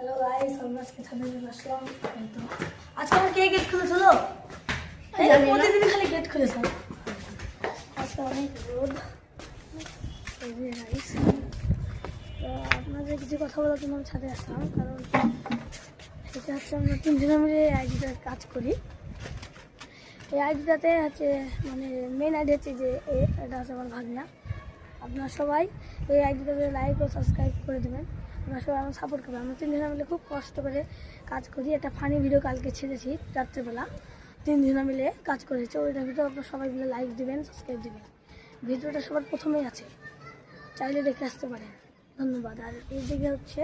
Hello guys, আমরা আজকে ছাদে চলে আসলাম। তো আজকে আমার কে গেট খুলেছিল? প্রতিদিন খালি গেট খুলেছে। আজকে অনেক রোদ। গাইস, তো আপনাদের কিছু কথা বলার জন্য আমি ছাদে আসলাম, কারণ এটা হচ্ছে আমরা তিনজনে মিলে এই আইডিটার কাজ করি। এই আইডিটাতে হচ্ছে মানে মেন আইডি হচ্ছে যে এটা হচ্ছে আমার ভাগনা। আপনারা সবাই এই আইডিটাতে লাইক ও সাবস্ক্রাইব করে দেবেন। আমরা সবাই আমার সাপোর্ট করবেন। আমরা তিনজনে মিলে খুব কষ্ট করে কাজ করি। একটা ফানি ভিডিও কালকে ছেড়েছি রাত্রেবেলা, তিনজনে মিলে কাজ করেছি। ওইটার ভিডিও আপনারা সবাই মিলে লাইক দেবেন, সাবস্ক্রাইব দেবেন। ভিডিওটা সবার প্রথমেই আছে, চাইলে দেখে আসতে পারেন। ধন্যবাদ। আর এই দিকে হচ্ছে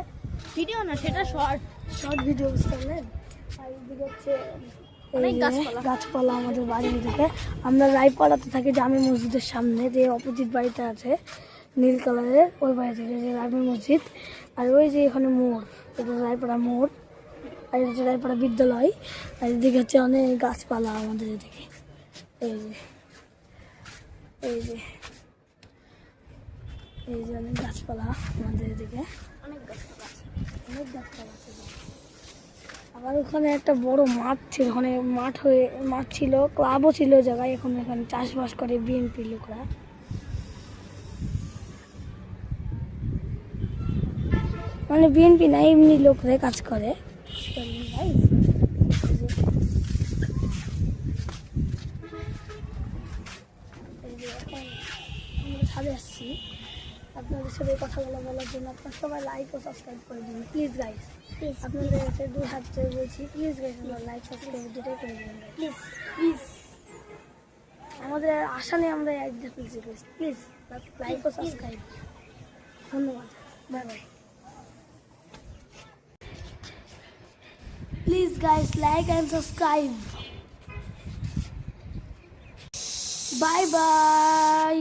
ভিডিও না, সেটা শর্ট ভিডিও, বুঝতে পারলেন। আর এইদিকে হচ্ছে অনেক গাছপালা আমাদের বাড়ির দিকে। আমরা রায়পাড়াতে থাকি, জামে মসজিদের সামনে যে অপোজিট বাড়িটা আছে নীল কালারের, ওই বাড়ি থেকে যে জামে মসজিদ। আর ওই যে এখানে মোড়, এটা রায়পাড়া মোড়। আর এটা হচ্ছে রায়পাড়া বিদ্যালয়। আর এদিকে হচ্ছে অনেক গাছপালা আমাদের এদিকে। এই যে এই যে এই যে অনেক গাছপালা আমাদের এদিকে, অনেক গাছপালা আছে। অনেক গাছপালা আছে। আবার ওখানে একটা বড় মাঠ ছিল, ওখানে মাঠ ছিল, ক্লাবও ছিল জায়গায়। এখন এখানে চাষবাস করে বিএনপি লোকরা। মানে বিএনপি না, এমনি লোকরা কাজ করে। আমরা ছাদে আসছি আপনাদের সাথে কথা বলার জন্য। আপনারা সবাই লাইক ও সাবস্ক্রাইব করে দিন প্লিজ গাইস। আপনাদের কাছে দুই হাত ধরে বলছি, প্লিজ গাইস, আপনারা লাইক সাবস্ক্রাইব দুটোই করে দেবেন প্লিজ প্লিজ। আমাদের আশা নেই, আমরা একদিন খুলছি প্লিজ লাইক ও সাবস্ক্রাইব। ধন্যবাদ, bye bye. Please guys, like and subscribe. Bye bye.